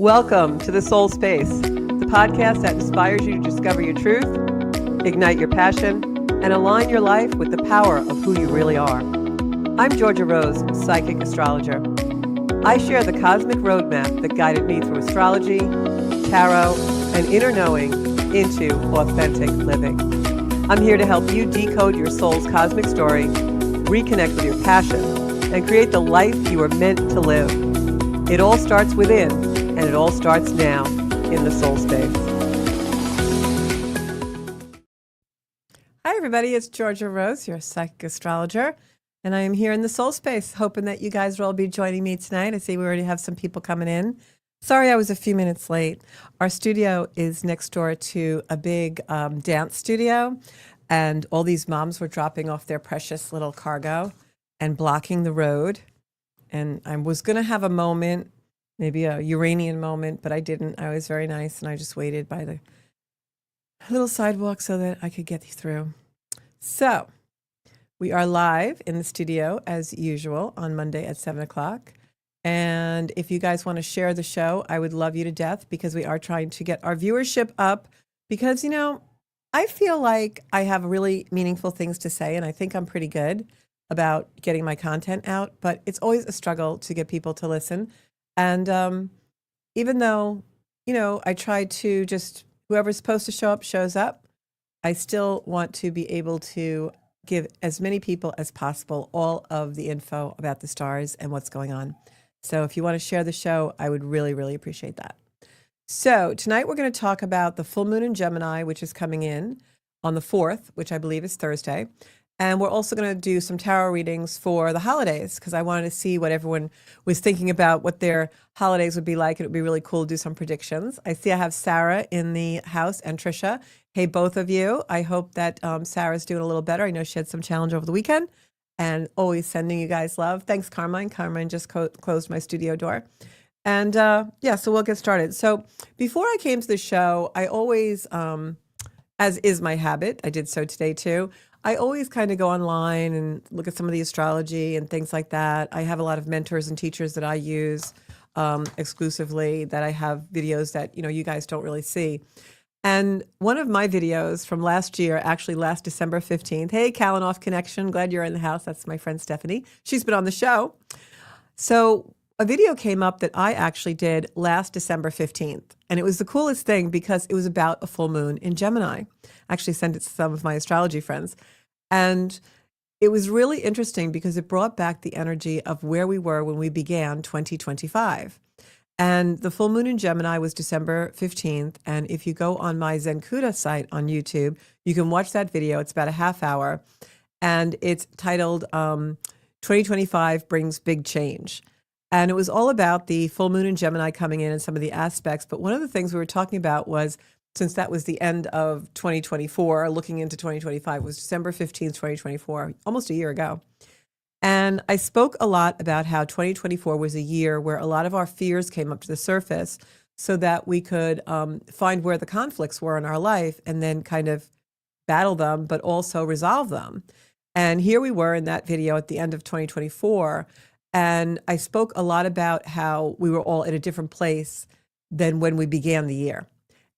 Welcome to the Soul Space, the podcast that inspires you to discover your truth, ignite your passion, and align your life with the power of who you really are. I'm Georgia Rose, psychic astrologer. I share the cosmic roadmap that guided me through astrology, tarot, and inner knowing into authentic living. I'm here to help you decode your soul's cosmic story, reconnect with your passion, and create the life you are meant to live. It all starts within, and it all starts now in the soul space. Hi, everybody. It's Georgia Rose, your psychic astrologer, and I am here in the soul space, hoping that you guys will all be joining me tonight. I see we already have some people coming in. Sorry I was a few minutes late. Our studio is next door to a big dance studio, and all these moms were dropping off their precious little cargo and blocking the road. And I was going to have a moment, maybe a Uranian moment, but I didn't. I was very nice, and I just waited by the little sidewalk so that I could get through. So we are live in the studio as usual on Monday at 7 o'clock. And if you guys want to share the show, I would love you to death, because we are trying to get our viewership up, because, you know, I feel like I have really meaningful things to say, and I think I'm pretty good about getting my content out, but it's always a struggle to get people to listen. And even though, you know, I try to just, whoever's supposed to show up shows up, I still want to be able to give as many people as possible all of the info about the stars and what's going on. So if you want to share the show, I would really, really appreciate that. So tonight we're going to talk about the full moon in Gemini, which is coming in on the 4th, which I believe is Thursday. And we're also going to do some tarot readings for the holidays, because I wanted to see what everyone was thinking about, what their holidays would be like. It would be really cool to do some predictions. I see I have Sarah in the house and Trisha. Hey, both of you. I hope that Sarah's doing a little better. I know she had some challenge over the weekend, and always sending you guys love. Thanks, Carmine. Carmine just closed my studio door. And yeah, so we'll get started. So before I came to the show, I always, as is my habit, I did so today too, I always kind of go online and look at some of the astrology and things like that. I have a lot of mentors and teachers that I use exclusively, that I have videos that, you know, you guys don't really see. And one of my videos from last year, actually last December 15th, hey, Kalanoff Connection, glad you're in the house. That's my friend Stephanie. She's been on the show. So a video came up that I actually did last December 15th. And it was the coolest thing, because it was about a full moon in Gemini. I actually sent it to some of my astrology friends. And it was really interesting, because it brought back the energy of where we were when we began 2025. And the full moon in Gemini was December 15th. And if you go on my Zenkuda site on YouTube, you can watch that video. It's about a half hour. And it's titled 2025 Brings Big Change. And it was all about the full moon in Gemini coming in and some of the aspects. But one of the things we were talking about was, since that was the end of 2024, looking into 2025, was December 15th, 2024, almost a year ago. And I spoke a lot about how 2024 was a year where a lot of our fears came up to the surface, so that we could find where the conflicts were in our life and then kind of battle them, but also resolve them. And here we were in that video at the end of 2024. And I spoke a lot about how we were all at a different place than when we began the year.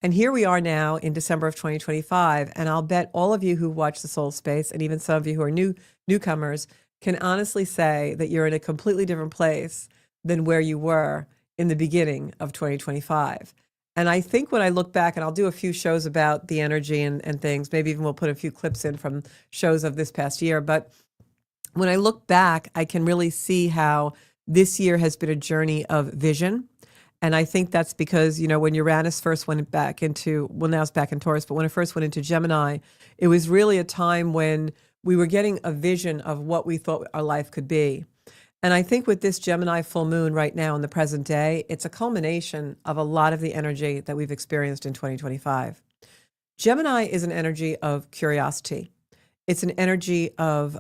And here we are now in December of 2025. And I'll bet all of you who watch the Soul Space, and even some of you who are newcomers, can honestly say that you're in a completely different place than where you were in the beginning of 2025. And I think when I look back, and I'll do a few shows about the energy and things, maybe even we'll put a few clips in from shows of this past year. But when I look back, I can really see how this year has been a journey of vision. And I think that's because, you know, when Uranus first went back into, well, now it's back in Taurus, but when it first went into Gemini, it was really a time when we were getting a vision of what we thought our life could be. And I think with this Gemini full moon right now in the present day, it's a culmination of a lot of the energy that we've experienced in 2025. Gemini is an energy of curiosity. It's an energy of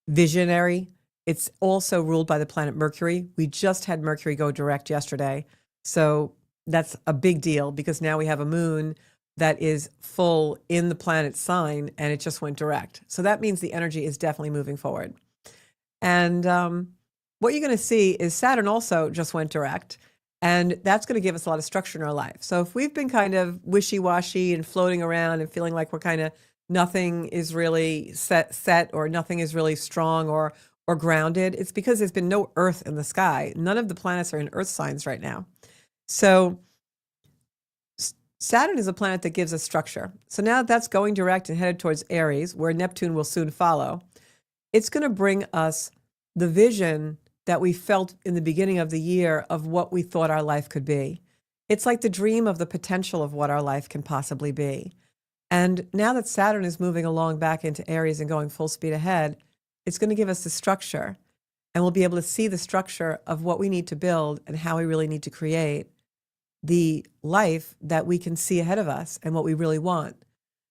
visionary. It's also ruled by the planet Mercury. We just had Mercury go direct yesterday. So that's a big deal, because now we have a moon that is full in the planet's sign, and it just went direct. So that means the energy is definitely moving forward. And what you're going to see is Saturn also just went direct. And that's going to give us a lot of structure in our life. So if we've been kind of wishy-washy and floating around and feeling like we're kind of nothing is really set or nothing is really strong or grounded, it's because there's been no earth in the sky. None of the planets are in earth signs right now. So Saturn is a planet that gives us structure. So now that that's going direct and headed towards Aries, where Neptune will soon follow, it's going to bring us the vision that we felt in the beginning of the year of what we thought our life could be. It's like the dream of the potential of what our life can possibly be. And now that Saturn is moving along back into Aries and going full speed ahead, it's going to give us the structure. And we'll be able to see the structure of what we need to build and how we really need to create the life that we can see ahead of us and what we really want.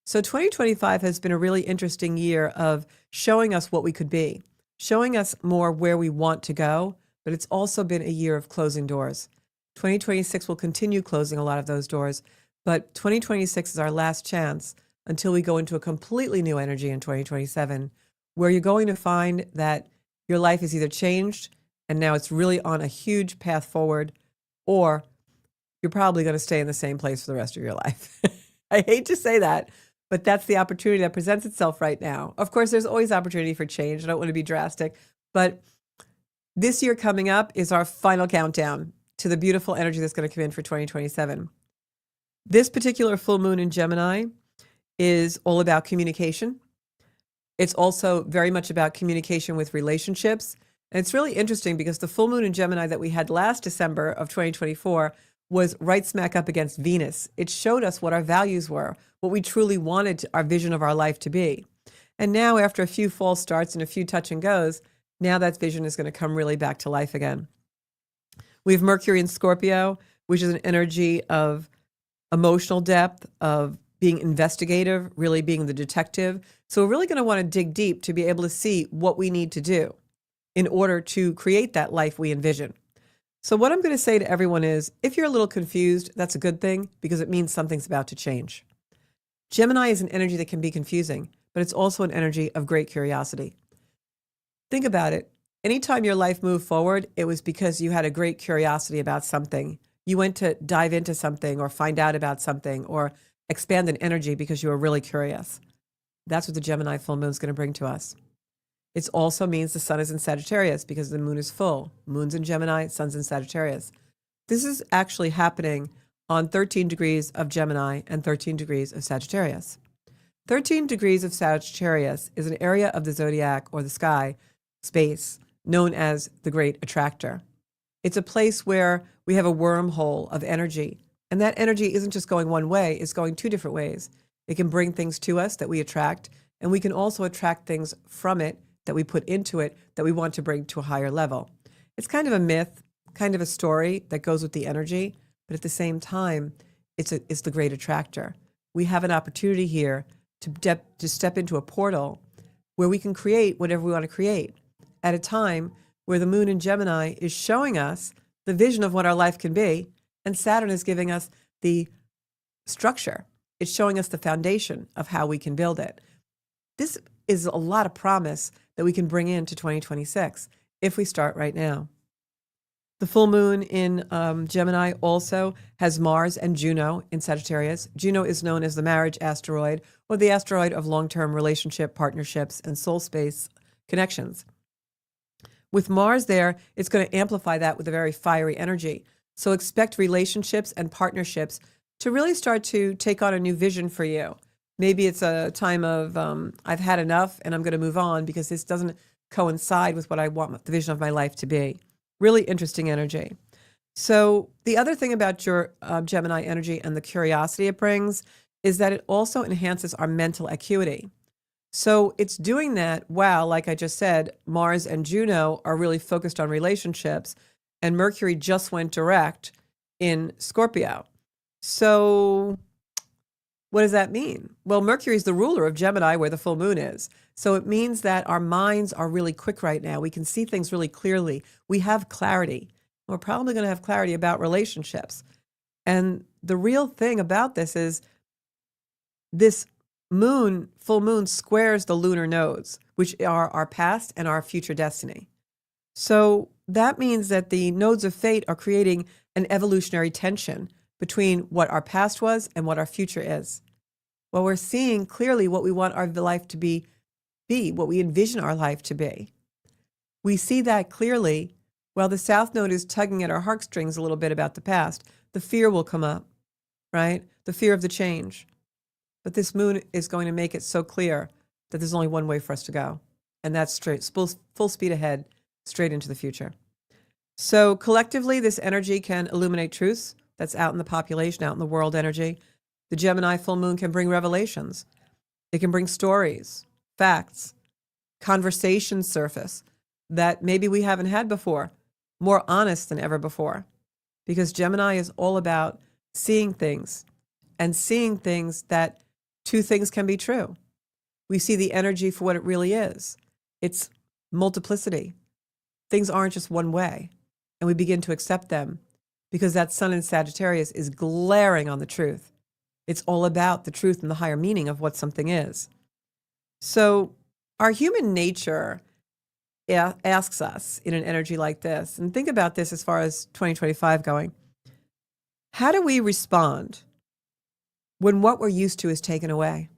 So 2025 has been a really interesting year of showing us what we could be, showing us more where we want to go, but it's also been a year of closing doors. 2026 will continue closing a lot of those doors, but 2026 is our last chance until we go into a completely new energy in 2027, where you're going to find that your life is either changed and now it's really on a huge path forward, or you're probably going to stay in the same place for the rest of your life. I hate to say that, but that's the opportunity that presents itself right now. Of course, there's always opportunity for change. I don't want to be drastic, but this year coming up is our final countdown to the beautiful energy that's going to come in for 2027. This particular full moon in Gemini is all about communication. It's also very much about communication with relationships. And it's really interesting because the full moon in Gemini that we had last December of 2024 was right smack up against Venus. It showed us what our values were, what we truly wanted our vision of our life to be. And now, after a few false starts and a few touch and goes, now that vision is going to come really back to life again. We have Mercury in Scorpio, which is an energy of emotional depth, of being investigative, really being the detective. So we're really going to want to dig deep to be able to see what we need to do in order to create that life we envision. So what I'm going to say to everyone is, if you're a little confused, that's a good thing because it means something's about to change. Gemini is an energy that can be confusing, but it's also an energy of great curiosity. Think about it. Anytime your life moved forward, it was because you had a great curiosity about something. You went to dive into something or find out about something or expand an energy because you were really curious. That's what the Gemini full moon is going to bring to us. It also means the sun is in Sagittarius because the moon is full. Moon's in Gemini, sun's in Sagittarius. This is actually happening on 13 degrees of Gemini and 13 degrees of Sagittarius. 13 degrees of Sagittarius is an area of the zodiac or the sky space known as the Great Attractor. It's a place where we have a wormhole of energy. And that energy isn't just going one way, it's going two different ways. It can bring things to us that we attract, and we can also attract things from it that we put into it that we want to bring to a higher level. It's kind of a myth, kind of a story that goes with the energy, but at the same time, it's the great attractor. We have an opportunity here to step into a portal where we can create whatever we want to create at a time where the moon in Gemini is showing us the vision of what our life can be, and Saturn is giving us the structure. It's showing us the foundation of how we can build it. This is a lot of promise that we can bring into 2026 if we start right now. The full moon in Gemini also has Mars and Juno in Sagittarius. Juno is known as the marriage asteroid or the asteroid of long-term relationship, partnerships, and soul space connections. With Mars there, it's going to amplify that with a very fiery energy. So expect relationships and partnerships to really start to take on a new vision for you. Maybe it's a time of, I've had enough and I'm going to move on because this doesn't coincide with what I want the vision of my life to be. Really interesting energy. So the other thing about your Gemini energy and the curiosity it brings is that it also enhances our mental acuity. So it's doing that while, like I just said, Mars and Juno are really focused on relationships, and Mercury just went direct in Scorpio. So what does that mean? Well, Mercury is the ruler of Gemini, where the full moon is. So it means that our minds are really quick right now. We can see things really clearly. We have clarity. We're probably going to have clarity about relationships. And the real thing about this is this moon, full moon, squares the lunar nodes, which are our past and our future destiny. So that means that the nodes of fate are creating an evolutionary tension between what our past was and what our future is. Well, we're seeing clearly what we want our life to be, what we envision our life to be. We see that clearly. While the South Node is tugging at our heartstrings a little bit about the past, the fear will come up, right? The fear of the change. But this moon is going to make it so clear that there's only one way for us to go, and that's straight, full speed ahead, straight into the future. So collectively, this energy can illuminate truths that's out in the population, out in the world energy. The Gemini full moon can bring revelations. It can bring stories, facts, conversations surface that maybe we haven't had before, more honest than ever before. Because Gemini is all about seeing things, and seeing things that two things can be true. We see the energy for what it really is. It's multiplicity. Things aren't just one way, and we begin to accept them because that sun in Sagittarius is glaring on the truth. It's all about the truth and the higher meaning of what something is. So our human nature asks us in an energy like this, and think about this as far as 2025 going, how do we respond when what we're used to is taken away?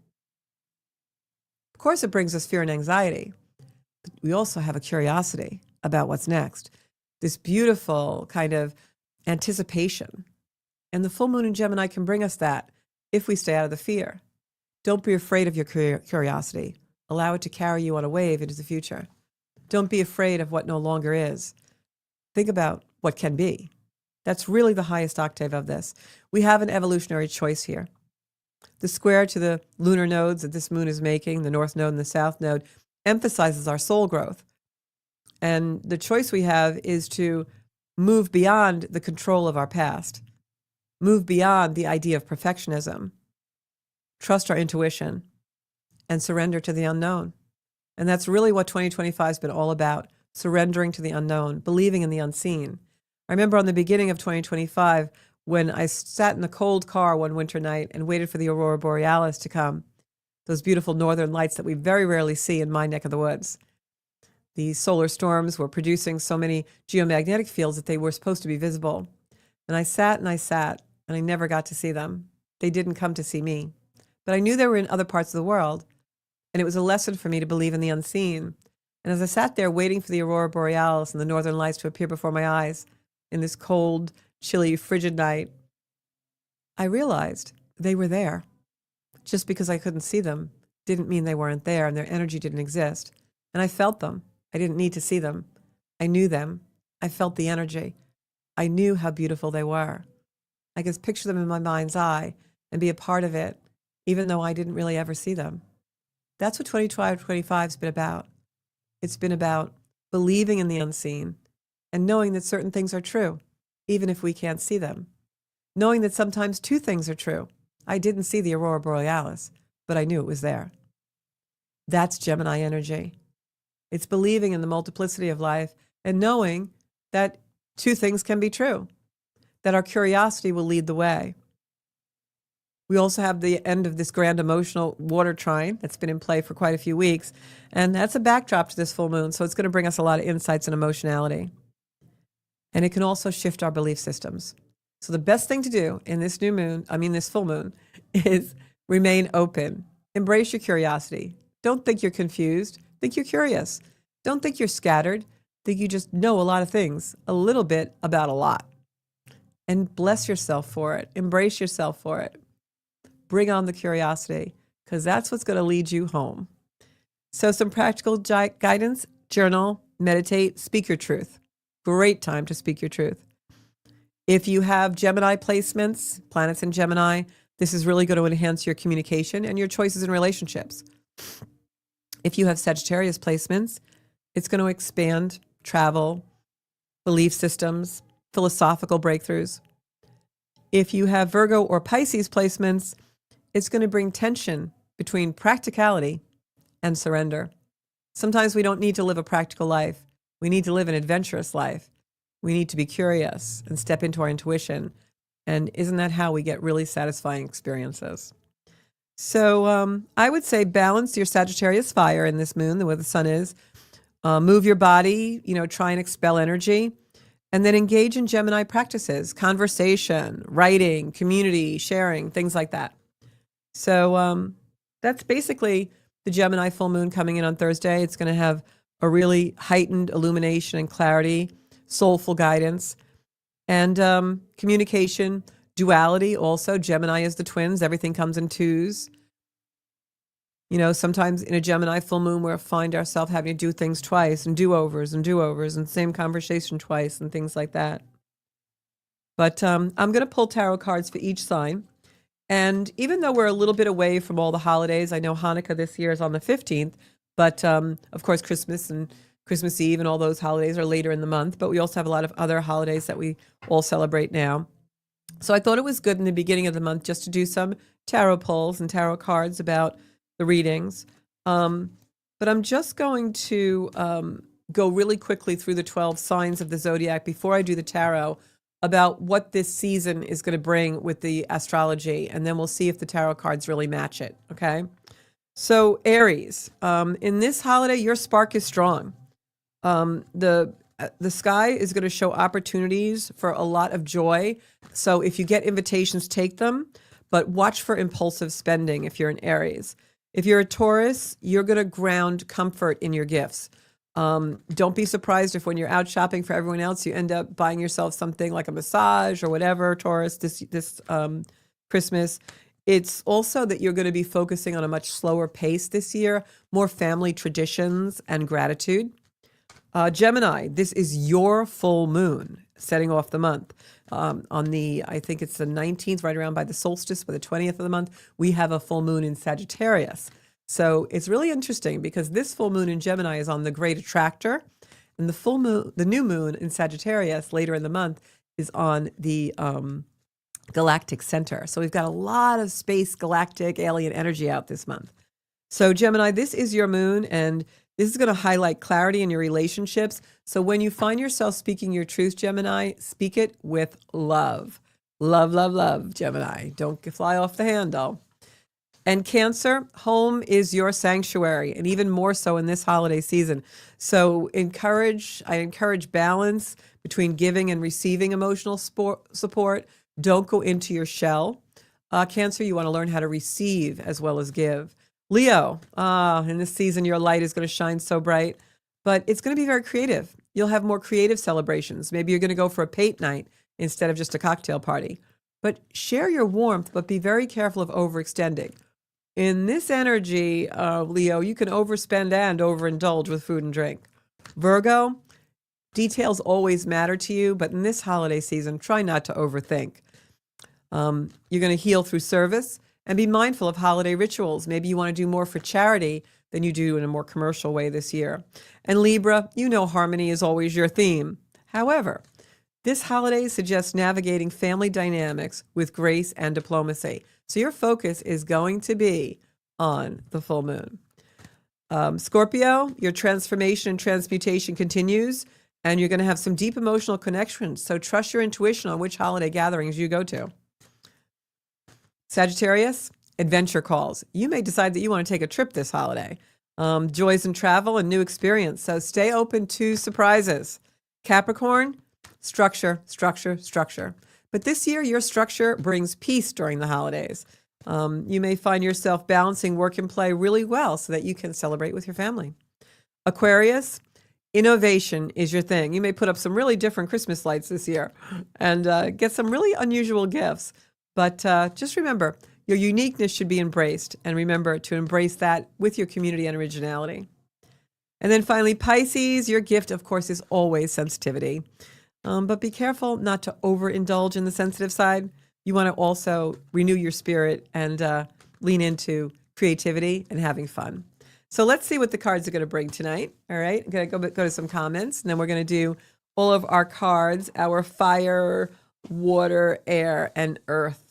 Of course, it brings us fear and anxiety, but we also have a curiosity about what's next, this beautiful kind of anticipation. And the full moon in Gemini can bring us that if we stay out of the fear. Don't be afraid of your curiosity. Allow it to carry you on a wave into the future. Don't be afraid of what no longer is. Think about what can be. That's really the highest octave of this. We have an evolutionary choice here. The square to the lunar nodes that this moon is making, the North Node and the South Node, emphasizes our soul growth. And the choice we have is to move beyond the control of our past, move beyond the idea of perfectionism, trust our intuition, and surrender to the unknown. And that's really what 2025 has been all about, surrendering to the unknown, believing in the unseen. I remember on the beginning of 2025, when I sat in the cold car one winter night and waited for the aurora borealis to come, those beautiful northern lights that we very rarely see in my neck of the woods. The solar storms were producing so many geomagnetic fields that they were supposed to be visible. And I sat, and I never got to see them. They didn't come to see me. But I knew they were in other parts of the world, and it was a lesson for me to believe in the unseen. And as I sat there waiting for the aurora borealis and the northern lights to appear before my eyes in this cold, chilly, frigid night, I realized they were there. Just because I couldn't see them didn't mean they weren't there and their energy didn't exist. And I felt them. I didn't need to see them. I knew them. I felt the energy. I knew how beautiful they were. I could picture them in my mind's eye and be a part of it, even though I didn't really ever see them. That's what 2025 has been about. It's been about believing in the unseen and knowing that certain things are true, even if we can't see them. Knowing that sometimes two things are true. I didn't see the aurora borealis, but I knew it was there. That's Gemini energy. It's believing in the multiplicity of life and knowing that two things can be true, that our curiosity will lead the way. We also have the end of this grand emotional water trine that's been in play for quite a few weeks, and that's a backdrop to this full moon, so it's going to bring us a lot of insights and emotionality. And it can also shift our belief systems. So the best thing to do in this this full moon, is remain open. Embrace your curiosity. Don't think you're confused. Think you're curious. Don't think you're scattered. Think you just know a lot of things, a little bit about a lot. And bless yourself for it. Embrace yourself for it. Bring on the curiosity, because that's what's going to lead you home. So some practical guidance: journal, meditate, speak your truth. Great time to speak your truth. If you have Gemini placements, planets in Gemini, this is really going to enhance your communication and your choices in relationships. If you have Sagittarius placements, it's going to expand travel, belief systems, philosophical breakthroughs. If you have Virgo or Pisces placements, it's going to bring tension between practicality and surrender. Sometimes we don't need to live a practical life. We need to live an adventurous life. We need to be curious and step into our intuition. And isn't that how we get really satisfying experiences? So I would say balance your Sagittarius fire in this moon, where the sun is. Move your body, try and expel energy. And then engage in Gemini practices, conversation, writing, community, sharing, things like that. So that's basically the Gemini full moon coming in on Thursday. It's going to have a really heightened illumination and clarity, soulful guidance, and communication, duality also. Gemini is the twins. Everything comes in twos. Sometimes in a Gemini full moon, we'll find ourselves having to do things twice and do-overs and same conversation twice and things like that. But I'm going to pull tarot cards for each sign. And even though we're a little bit away from all the holidays, I know Hanukkah this year is on the 15th, but of course Christmas and Christmas Eve and all those holidays are later in the month, but we also have a lot of other holidays that we all celebrate now. So I thought it was good in the beginning of the month just to do some tarot pulls and tarot cards about the readings. But I'm just going to go really quickly through the 12 signs of the zodiac before I do the tarot about what this season is going to bring with the astrology, and then we'll see if the tarot cards really match it, okay? So Aries, in this holiday, your spark is strong. The sky is going to show opportunities for a lot of joy. So if you get invitations, take them, but watch for impulsive spending if you're an Aries. If you're a Taurus, you're going to ground comfort in your gifts. Don't be surprised if when you're out shopping for everyone else, you end up buying yourself something like a massage or whatever, Taurus, this Christmas. It's also that you're going to be focusing on a much slower pace this year, more family traditions and gratitude. Gemini, this is your full moon, setting off the month. I think it's the 19th, right around by the solstice, by the 20th of the month, we have a full moon in Sagittarius. So it's really interesting because this full moon in Gemini is on the great attractor, and the new moon in Sagittarius later in the month is on the galactic center. So we've got a lot of space, galactic, alien energy out this month. So Gemini, this is your moon, and this is going to highlight clarity in your relationships. So when you find yourself speaking your truth, Gemini, speak it with love. Love, love, love, Gemini. Don't fly off the handle. And Cancer, home is your sanctuary, and even more so in this holiday season. So I encourage balance between giving and receiving emotional support. Don't go into your shell. Cancer, you want to learn how to receive as well as give. Leo, in this season, your light is going to shine so bright, but it's going to be very creative. You'll have more creative celebrations. Maybe you're going to go for a paint night instead of just a cocktail party. But share your warmth, but be very careful of overextending. In this energy, Leo, you can overspend and overindulge with food and drink. Virgo, details always matter to you, but in this holiday season, try not to overthink. You're going to heal through service. And be mindful of holiday rituals. Maybe you want to do more for charity than you do in a more commercial way this year. And Libra, harmony is always your theme. However, this holiday suggests navigating family dynamics with grace and diplomacy. So your focus is going to be on the full moon. Scorpio, your transformation and transmutation continues, and you're going to have some deep emotional connections. So trust your intuition on which holiday gatherings you go to. Sagittarius, adventure calls. You may decide that you want to take a trip this holiday. Joys in travel and new experience. So stay open to surprises. Capricorn, structure, structure, structure. But this year, your structure brings peace during the holidays. You may find yourself balancing work and play really well so that you can celebrate with your family. Aquarius, innovation is your thing. You may put up some really different Christmas lights this year and get some really unusual gifts. But just remember, your uniqueness should be embraced, and remember to embrace that with your community and originality. And then finally, Pisces, your gift, of course, is always sensitivity. But be careful not to overindulge in the sensitive side. You want to also renew your spirit and lean into creativity and having fun. So let's see what the cards are going to bring tonight. All right, I'm going to go to some comments, and then we're going to do all of our cards, our fire, water, air, and earth.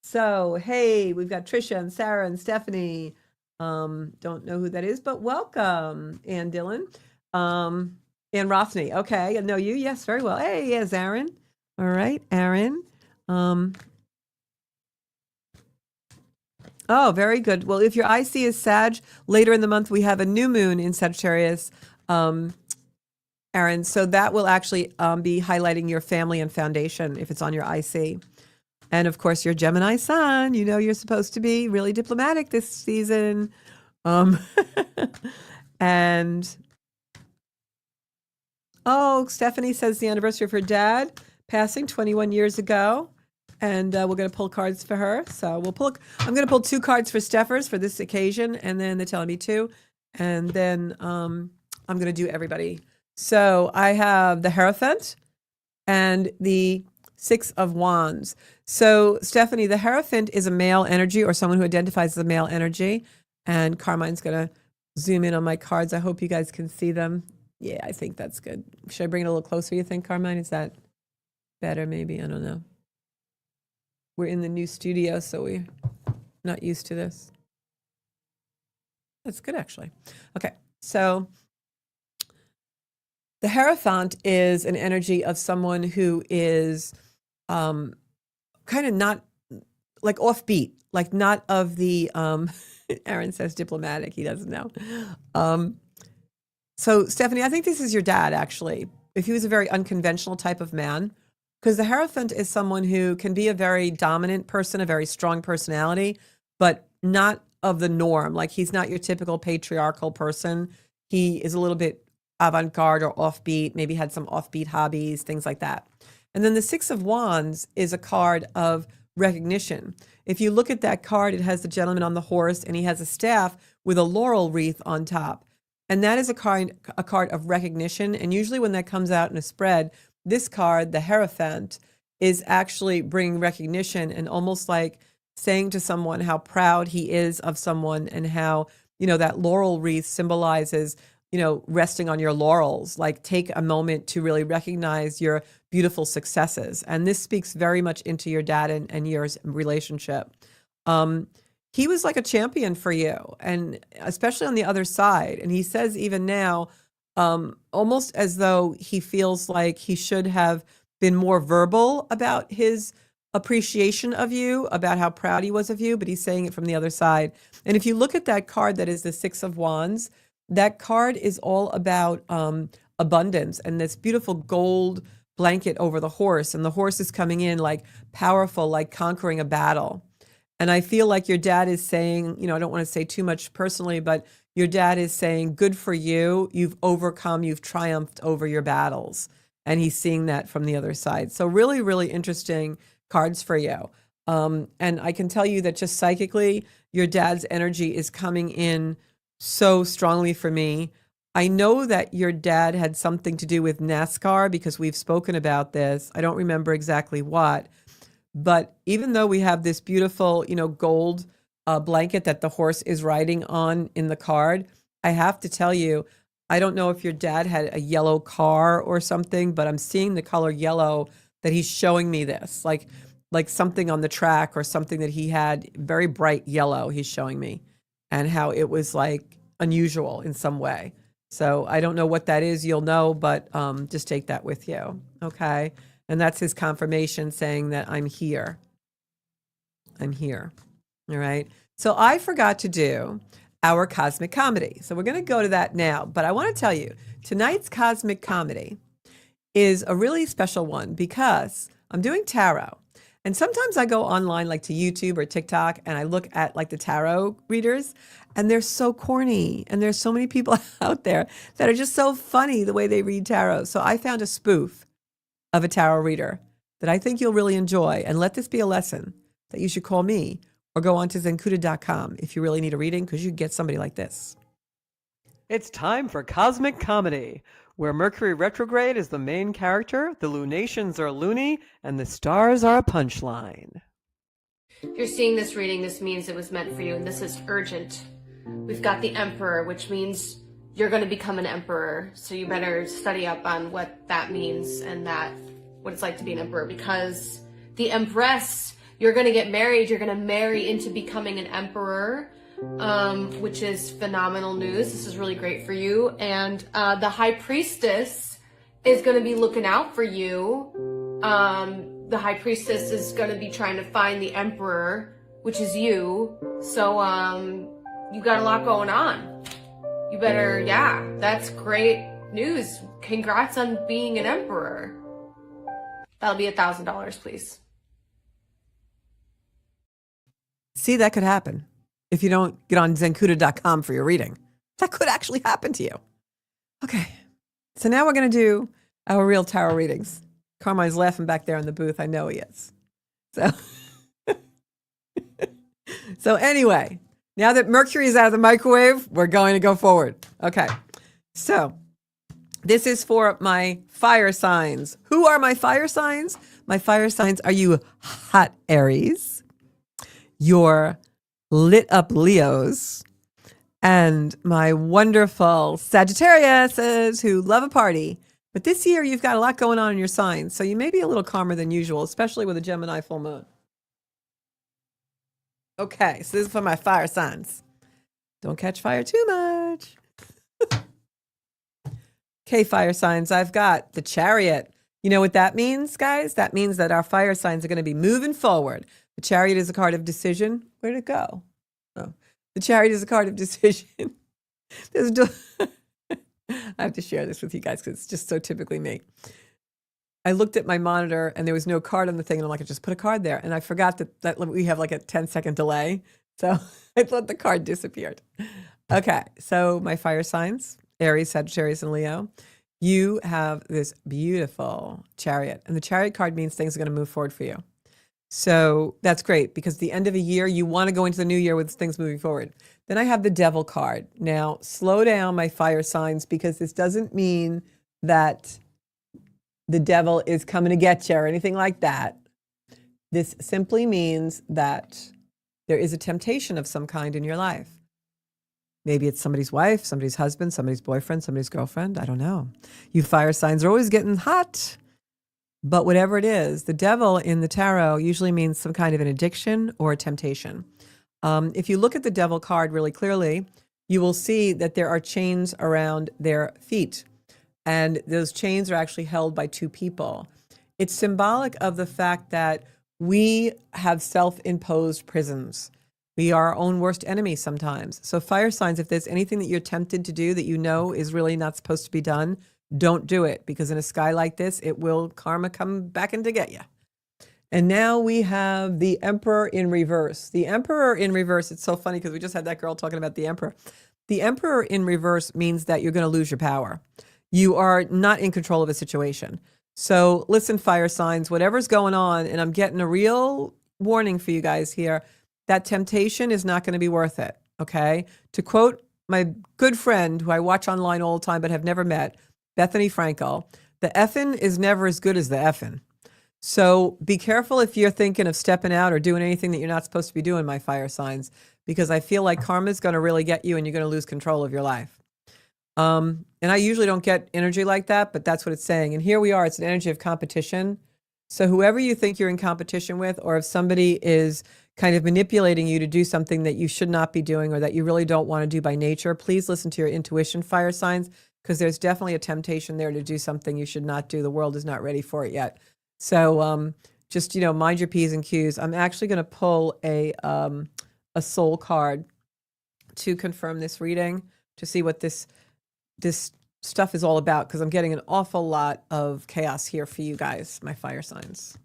So, hey, we've got Trisha and Sarah and Stephanie. Don't know who that is, but welcome, Ann Dillon. Ann Rothney. Okay, I know you. Yes, very well. Hey, yes, Aaron. All right, Aaron. Oh, very good. Well, if your IC is Sag, later in the month, we have a new moon in Sagittarius Aaron. So that will actually be highlighting your family and foundation if it's on your IC. And of course, your Gemini sun, you know you're supposed to be really diplomatic this season. And oh, Stephanie says the anniversary of her dad passing 21 years ago. And we're going to pull cards for her. So I'm going to pull 2 cards for Steffers for this occasion. And then they're telling me 2. And then I'm going to do everybody. So I have the Hierophant and the 6 of Wands. So Stephanie, the Hierophant is a male energy or someone who identifies as a male energy. And Carmine's going to zoom in on my cards. I hope you guys can see them. Yeah, I think that's good. Should I bring it a little closer, you think, Carmine? Is that better maybe? I don't know. We're in the new studio, so we're not used to this. That's good, actually. Okay, so the Hierophant is an energy of someone who is kind of not like offbeat, like not of the, Aaron says diplomatic, he doesn't know. So Stephanie, I think this is your dad, actually. If he was a very unconventional type of man, because the Hierophant is someone who can be a very dominant person, a very strong personality, but not of the norm. Like he's not your typical patriarchal person. He is a little bit avant-garde or offbeat, maybe had some offbeat hobbies, things like that. And then the 6 of Wands is a card of recognition. If you look at that card, it has the gentleman on the horse and he has a staff with a laurel wreath on top. And that is a card of recognition. And usually when that comes out in a spread, this card, the Hierophant, is actually bringing recognition and almost like saying to someone how proud he is of someone and how, you know, that laurel wreath symbolizes, you know, resting on your laurels, like take a moment to really recognize your beautiful successes. And this speaks very much into your dad and your relationship. He was like a champion for you, and especially on the other side. And he says even now, almost as though he feels like he should have been more verbal about his appreciation of you, about how proud he was of you, but he's saying it from the other side. And if you look at that card that is the 6 of Wands, that card is all about abundance and this beautiful gold blanket over the horse. And the horse is coming in like powerful, like conquering a battle. And I feel like your dad is saying, you know, I don't want to say too much personally, but your dad is saying, good for you. You've overcome, you've triumphed over your battles. And he's seeing that from the other side. So really, really interesting cards for you. And I can tell you that just psychically, your dad's energy is coming in so strongly for me. I know that your dad had something to do with NASCAR because we've spoken about this. I don't remember exactly what. But even though we have this beautiful, you know, gold blanket that the horse is riding on in the card, I have to tell you, I don't know if your dad had a yellow car or something, but I'm seeing the color yellow that he's showing me this, like something on the track or something that he had very bright yellow he's showing me, and how it was like unusual in some way. So I don't know what that is, you'll know, but just take that with you, okay? And that's his confirmation saying that I'm here. I'm here. All right. So I forgot to do our cosmic comedy. So we're going to go to that now. But I want to tell you, tonight's cosmic comedy is a really special one because I'm doing tarot. And sometimes I go online like to YouTube or TikTok and I look at like the tarot readers and they're so corny. And there's so many people out there that are just so funny the way they read tarot. So I found a spoof of a tarot reader that I think you'll really enjoy. And let this be a lesson that you should call me or go on to zenkuda.com if you really need a reading, because you can get somebody like this. It's time for Cosmic Comedy, where Mercury retrograde is the main character, the lunations are loony, and the stars are a punchline. If you're seeing this reading, this means it was meant for you, and this is urgent. We've got the Emperor, which means you're going to become an emperor, so you better study up on what that means and what it's like to be an emperor, because the Empress, you're going to get married, you're going to marry into becoming an emperor, which is phenomenal news. This is really great for you. And the High Priestess is going to be looking out for you. The High Priestess is going to be trying to find the Emperor, which is you. So you got a lot going on. you better, yeah, that's great news. Congrats on being an emperor. That'll be $1,000, please. See, that could happen if you don't get on zenkuda.com for your reading. That could actually happen to you. Okay, so now we're going to do our real tarot readings. Carmine's laughing back there in the booth. I know he is. So anyway, now that Mercury is out of the microwave, we're going to go forward. Okay, so this is for my fire signs. Who are my fire signs? My fire signs are you hot Aries, your lit up Leos, and my wonderful Sagittariuses who love a party. But this year you've got a lot going on in your signs, so you may be a little calmer than usual, especially with a Gemini full moon. Okay, so this is for my fire signs. Don't catch fire too much. Okay, fire signs, I've got the Chariot. You know what that means, guys? That means that our fire signs are going to be moving forward. The Chariot is a card of decision. Where'd it go? Oh, the Chariot is a card of decision. I have to share this with you guys because it's just so typically me. I looked at my monitor and there was no card on the thing, and I'm like, I just put a card there. And I forgot that we have like a 10-second delay. So I thought the card disappeared. Okay, so my fire signs, Aries, Sagittarius, and Leo. You have this beautiful Chariot. And the Chariot card means things are going to move forward for you. So that's great because the end of a year, you want to go into the new year with things moving forward. Then I have the Devil card. Now, slow down, my fire signs, because this doesn't mean that the devil is coming to get you or anything like that. This simply means that there is a temptation of some kind in your life. Maybe it's somebody's wife, somebody's husband, somebody's boyfriend, somebody's girlfriend. I don't know. You fire signs are always getting hot. But whatever it is, the devil in the tarot usually means some kind of an addiction or a temptation. If you look at the devil card really clearly, you will see that there are chains around their feet. And those chains are actually held by two people. It's symbolic of the fact that we have self-imposed prisons. We are our own worst enemy sometimes. So fire signs, if there's anything that you're tempted to do that you know is really not supposed to be done, don't do it, because in a sky like this, it will karma come back in to get you. And now we have the Emperor in reverse. The Emperor in reverse, it's so funny because we just had that girl talking about the Emperor. The Emperor in reverse means that you're going to lose your power. You are not in control of a situation. So listen, fire signs, whatever's going on, and I'm getting a real warning for you guys here, that temptation is not going to be worth it, okay? To quote my good friend who I watch online all the time but have never met, Bethany Frankel, the effing is never as good as the effing. So be careful if you're thinking of stepping out or doing anything that you're not supposed to be doing, my fire signs, because I feel like karma is going to really get you and you're going to lose control of your life. And I usually don't get energy like that, but that's what it's saying. And here we are, it's an energy of competition. So whoever you think you're in competition with, or if somebody is kind of manipulating you to do something that you should not be doing or that you really don't want to do by nature, please listen to your intuition, fire signs, because there's definitely a temptation there to do something you should not do. The world is not ready for it yet. So just, mind your P's and Q's. I'm actually going to pull a soul card to confirm this reading, to see what this stuff is all about, because I'm getting an awful lot of chaos here for you guys, my fire signs.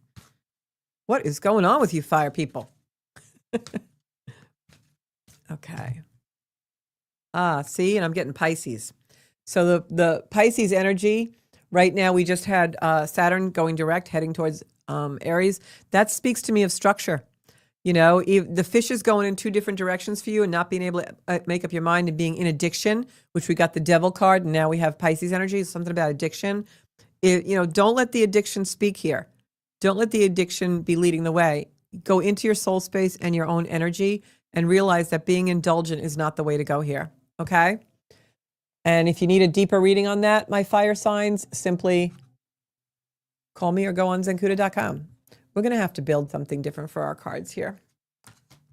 What is going on with you fire people? Okay. See, and I'm getting Pisces. So the Pisces energy, right now we just had Saturn going direct, heading towards Aries. That speaks to me of structure. The fish is going in two different directions for you and not being able to make up your mind and being in addiction, which we got the devil card, and now we have Pisces energy, something about addiction. Don't let the addiction speak here. Don't let the addiction be leading the way. Go into your soul space and your own energy and realize that being indulgent is not the way to go here, okay? And if you need a deeper reading on that, my fire signs, simply call me or go on zenkuda.com. We're going to have to build something different for our cards here.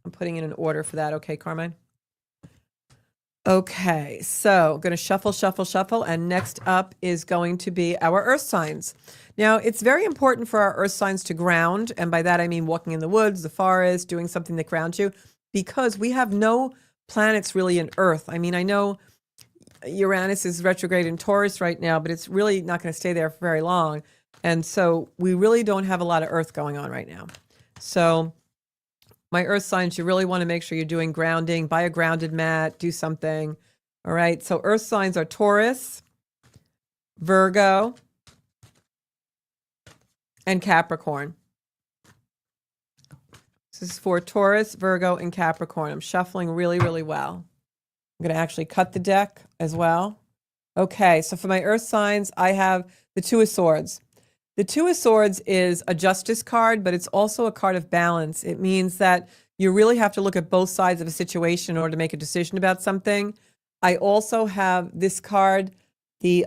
I'm putting in an order for that. Okay, Carmine? Okay, so I'm going to shuffle. And next up is going to be our earth signs. Now, it's very important for our earth signs to ground. And by that, I mean walking in the woods, the forest, doing something that grounds you, because we have no planets really in earth. I mean, I know Uranus is retrograde in Taurus right now, but it's really not going to stay there for very long. And so we really don't have a lot of Earth going on right now. So my Earth signs, you really want to make sure you're doing grounding, buy a grounded mat, do something. All right. So Earth signs are Taurus, Virgo, and Capricorn. This is for Taurus, Virgo, and Capricorn. I'm shuffling really, really well. I'm going to actually cut the deck as well. Okay, so for my Earth signs, I have the Two of Swords. The Two of Swords is a justice card, but it's also a card of balance. It means that you really have to look at both sides of a situation in order to make a decision about something. I also have this card, the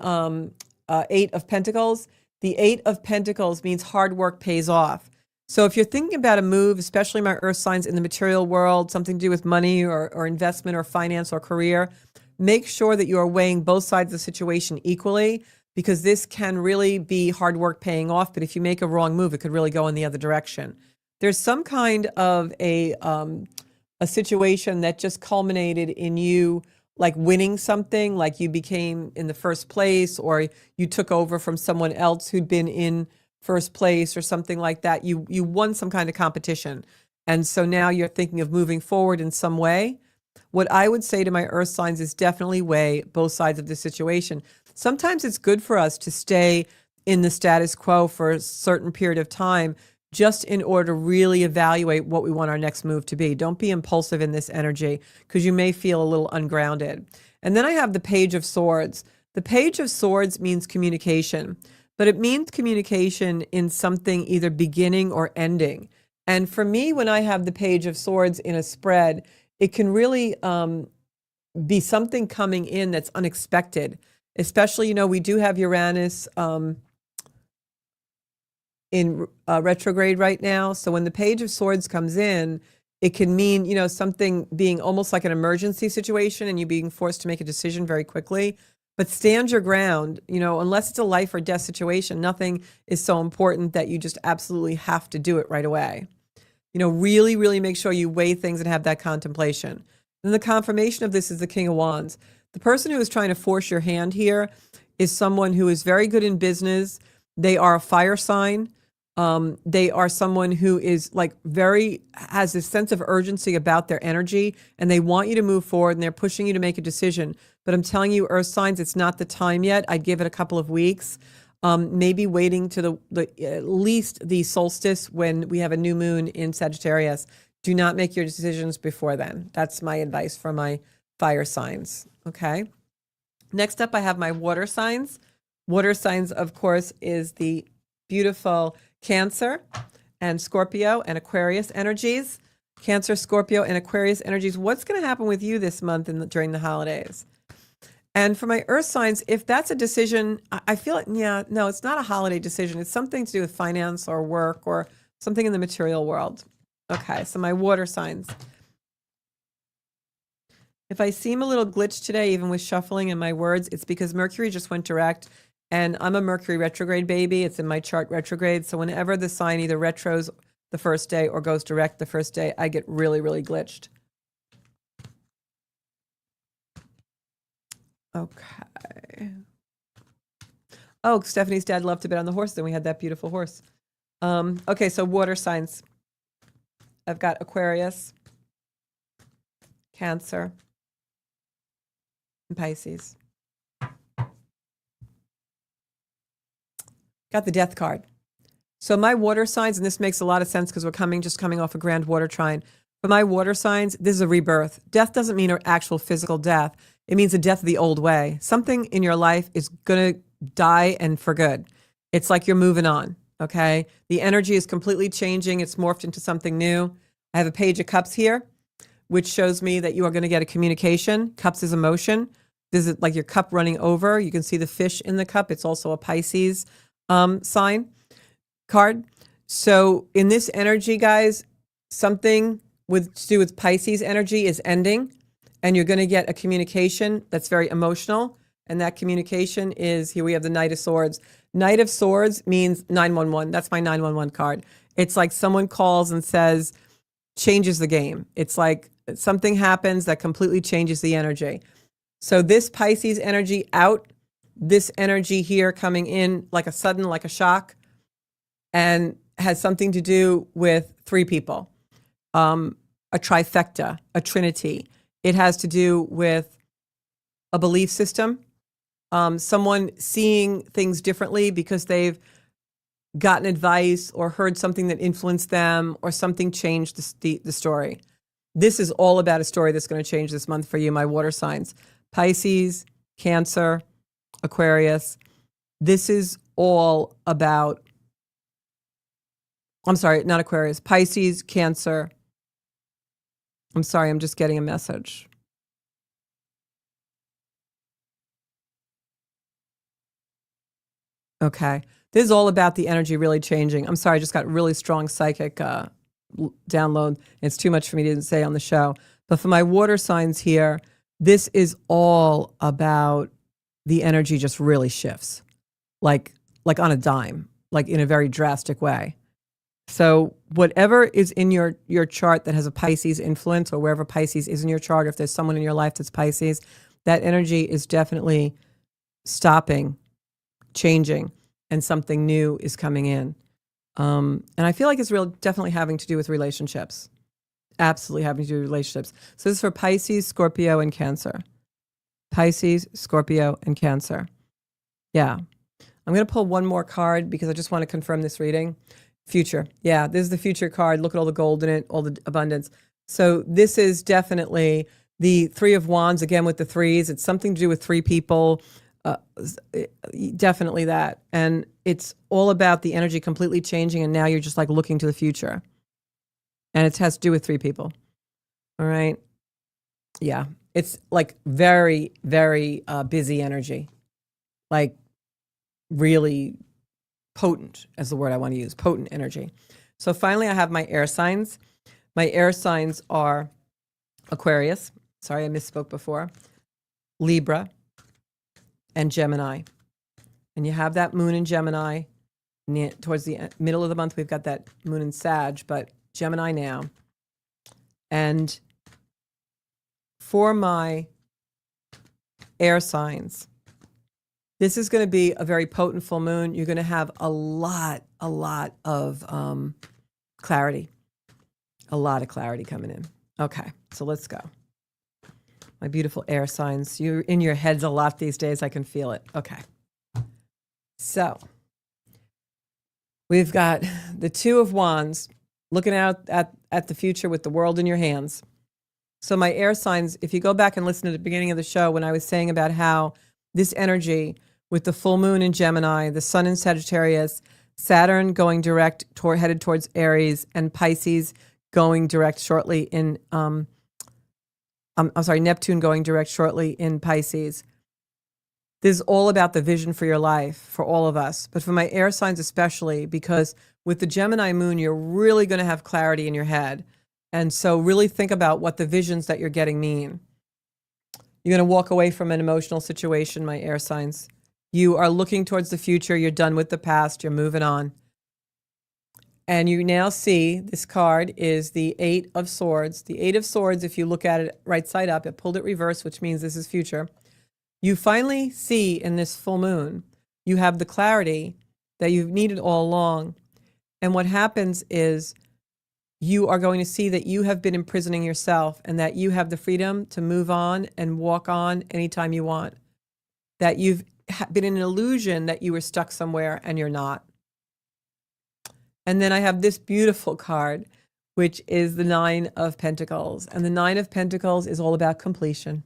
Eight of Pentacles. The Eight of Pentacles means hard work pays off. So if you're thinking about a move, especially my Earth signs in the material world, something to do with money or investment or finance or career, make sure that you are weighing both sides of the situation equally, because this can really be hard work paying off. But if you make a wrong move, it could really go in the other direction. There's some kind of a situation that just culminated in you like winning something, like you became in the first place, or you took over from someone else who'd been in first place or something like that. You won some kind of competition. And so now you're thinking of moving forward in some way. What I would say to my Earth signs is definitely weigh both sides of the situation. Sometimes it's good for us to stay in the status quo for a certain period of time, just in order to really evaluate what we want our next move to be. Don't be impulsive in this energy, because you may feel a little ungrounded. And then I have the Page of Swords. The Page of Swords means communication, but it means communication in something either beginning or ending. And for me, when I have the Page of Swords in a spread, it can really be something coming in that's unexpected. Especially, we do have Uranus in retrograde right now. So when the Page of Swords comes in, it can mean, something being almost like an emergency situation and you being forced to make a decision very quickly. But stand your ground, unless it's a life or death situation, nothing is so important that you just absolutely have to do it right away. Really, really make sure you weigh things and have that contemplation. And the confirmation of this is the King of Wands. The person who is trying to force your hand here is someone who is very good in business. They are a fire sign. They are someone who is has a sense of urgency about their energy, and they want you to move forward, and they're pushing you to make a decision. But I'm telling you, Earth signs, it's not the time yet. I'd give it a couple of weeks, maybe waiting to at least the solstice when we have a new moon in Sagittarius. Do not make your decisions before then. That's my advice for my fire signs. Okay. Next up, I have my water signs. Water signs, of course, is the beautiful Cancer and Scorpio and Aquarius energies. Cancer, Scorpio, and Aquarius energies. What's going to happen with you this month during the holidays? And for my Earth signs, if that's a decision, I feel like, no, it's not a holiday decision. It's something to do with finance or work or something in the material world. Okay, so my water signs. If I seem a little glitched today, even with shuffling in my words, it's because Mercury just went direct, and I'm a Mercury retrograde baby. It's in my chart retrograde. So whenever the sign either retros the first day or goes direct the first day, I get really, really glitched. Okay. Oh, Stephanie's dad loved to bet on the horse. Then we had that beautiful horse. Okay, so water signs. I've got Aquarius, Cancer, and Pisces. Got the Death card. So my water signs, and this makes a lot of sense because we're just coming off a grand water trine. For my water signs, this is a rebirth. Death doesn't mean an actual physical death. It means the death of the old way. Something in your life is going to die, and for good. It's like you're moving on, okay? The energy is completely changing. It's morphed into something new. I have a Page of Cups here, which shows me that you are going to get a communication. Cups is emotion. This is like your cup running over. You can see the fish in the cup. It's also a Pisces sign card. So in this energy, guys, something to do with Pisces energy is ending, and you're going to get a communication that's very emotional. And that communication is, here we have the Knight of Swords. Knight of Swords means 911. That's my 911 card. It's like someone calls and says, changes the game. It's like something happens that completely changes the energy. So this Pisces energy out, this energy here coming in like a sudden, like a shock, and has something to do with three people, a trifecta, a trinity. It has to do with a belief system, someone seeing things differently because they've gotten advice or heard something that influenced them or something changed the story. This is all about a story that's going to change this month for you, my water signs. Pisces, Cancer, Aquarius. This is all about, I'm sorry, not Aquarius, Pisces, Cancer. I'm sorry, I'm just getting a message. Okay. This is all about the energy really changing. I'm sorry, I just got really strong psychic download. It's too much for me to say on the show. But for my water signs here, this is all about the energy just really shifts, like on a dime, like in a very drastic way. So whatever is in your chart that has a Pisces influence, or wherever Pisces is in your chart, or if there's someone in your life that's Pisces, that energy is definitely stopping, changing, and something new is coming in. And I feel like it's definitely having to do with relationships. Absolutely having to do with relationships. So this is for Pisces, Scorpio, and Cancer. Pisces, Scorpio, and Cancer. Yeah. I'm going to pull one more card because I just want to confirm this reading. Future. Yeah, this is the future card. Look at all the gold in it, all the abundance. So this is definitely the Three of Wands, again with the threes. It's something to do with three people. Definitely that. And it's all about the energy completely changing, and now you're just like looking to the future. And it has to do with three people. All right. Yeah. It's like very, very busy energy. Like really potent, as the word I want to use, potent energy. So finally, I have my air signs. My air signs are Aquarius. Sorry, I misspoke before. Libra and Gemini. And you have that moon in Gemini. Towards the middle of the month, we've got that moon in Sag, but Gemini now. And for my air signs, this is going to be a very potent full moon. You're going to have a lot of clarity. A lot of clarity coming in. Okay, so let's go. My beautiful air signs. You're in your heads a lot these days. I can feel it. Okay. So we've got the Two of Wands looking out at the future with the world in your hands. So my air signs, if you go back and listen to the beginning of the show when I was saying about how this energy with the full moon in Gemini, the sun in Sagittarius, Saturn going direct headed towards Aries, and Pisces going direct shortly in, Neptune going direct shortly in Pisces. This is all about the vision for your life, for all of us, but for my air signs especially, because with the Gemini moon, you're really going to have clarity in your head. And so really think about what the visions that you're getting mean. You're going to walk away from an emotional situation, my air signs. You are looking towards the future. You're done with the past. You're moving on. And you now see this card is the Eight of Swords. The Eight of Swords, if you look at it right side up, it pulled it reverse, which means this is future. You finally see in this full moon, you have the clarity that you've needed all along. And what happens is you are going to see that you have been imprisoning yourself and that you have the freedom to move on and walk on anytime you want. That you've been in an illusion that you were stuck somewhere and you're not. And then I have this beautiful card, which is the Nine of Pentacles. And the Nine of Pentacles is all about completion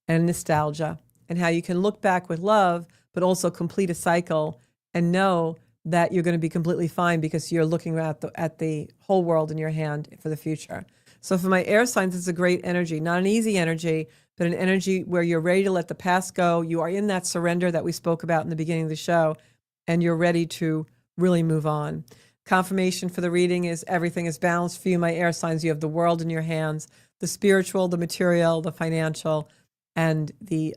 and nostalgia and how you can look back with love, but also complete a cycle and know that you're going to be completely fine because you're looking at the whole world in your hand for the future. So for my air signs, it's a great energy, not an easy energy, but an energy where you're ready to let the past go. You are in that surrender that we spoke about in the beginning of the show, and you're ready to really move on. Confirmation for the reading is everything is balanced for you, my air signs. You have the world in your hands, the spiritual, the material, the financial, and the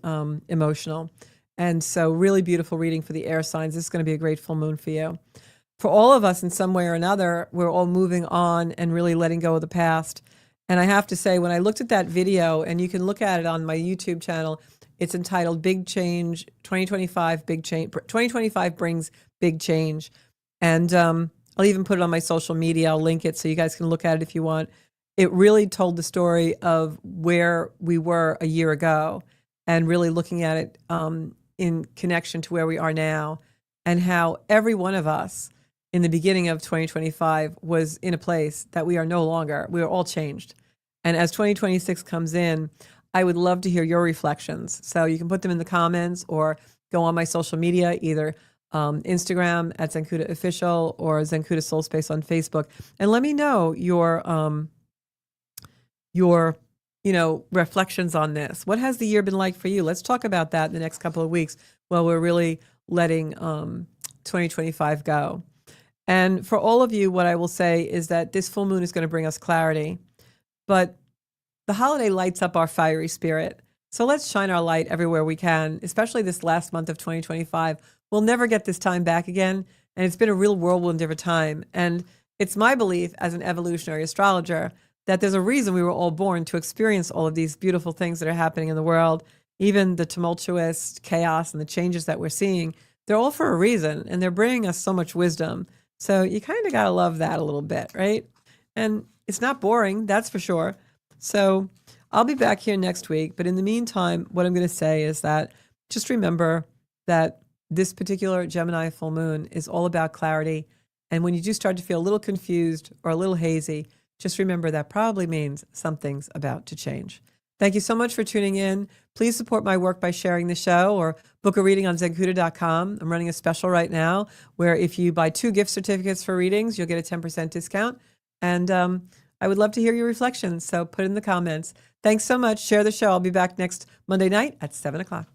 emotional. And so really beautiful reading for the air signs. This is going to be a great full moon for you. For all of us in some way or another, we're all moving on and really letting go of the past. And I have to say, when I looked at that video, and you can look at it on my YouTube channel, It's entitled Big Change 2025, Big Change. 2025 brings big change. And I'll even put it on my social media. I'll link it so you guys can look at it if you want. It really told the story of where we were a year ago and really looking at it in connection to where we are now, and how every one of us in the beginning of 2025 was in a place that we are no longer. We are all changed. And as 2026 comes in, I would love to hear your reflections. So you can put them in the comments or go on my social media, either Instagram at Zenkuda Official or Zenkuda Soul Space on Facebook, and let me know your reflections on this. What has the year been like for you? Let's talk about that in the next couple of weeks while we're really letting 2025 go. And for all of you, what I will say is that this full moon is going to bring us clarity, but the holiday lights up our fiery spirit. So let's shine our light everywhere we can, especially this last month of 2025. We'll never get this time back again. And it's been a real whirlwind of a time. And it's my belief as an evolutionary astrologer that there's a reason we were all born to experience all of these beautiful things that are happening in the world, even the tumultuous chaos and the changes that we're seeing. They're all for a reason, and they're bringing us so much wisdom. So you kind of got to love that a little bit, right? And it's not boring, that's for sure. So I'll be back here next week. But in the meantime, what I'm going to say is that just remember that this particular Gemini full moon is all about clarity. And when you do start to feel a little confused or a little hazy, just remember that probably means something's about to change. Thank you so much for tuning in. Please support my work by sharing the show or book a reading on Zenkuda.com. I'm running a special right now where if you buy 2 gift certificates for readings, you'll get a 10% discount. And I would love to hear your reflections, so put in the comments. Thanks so much. Share the show. I'll be back next Monday night at 7 o'clock.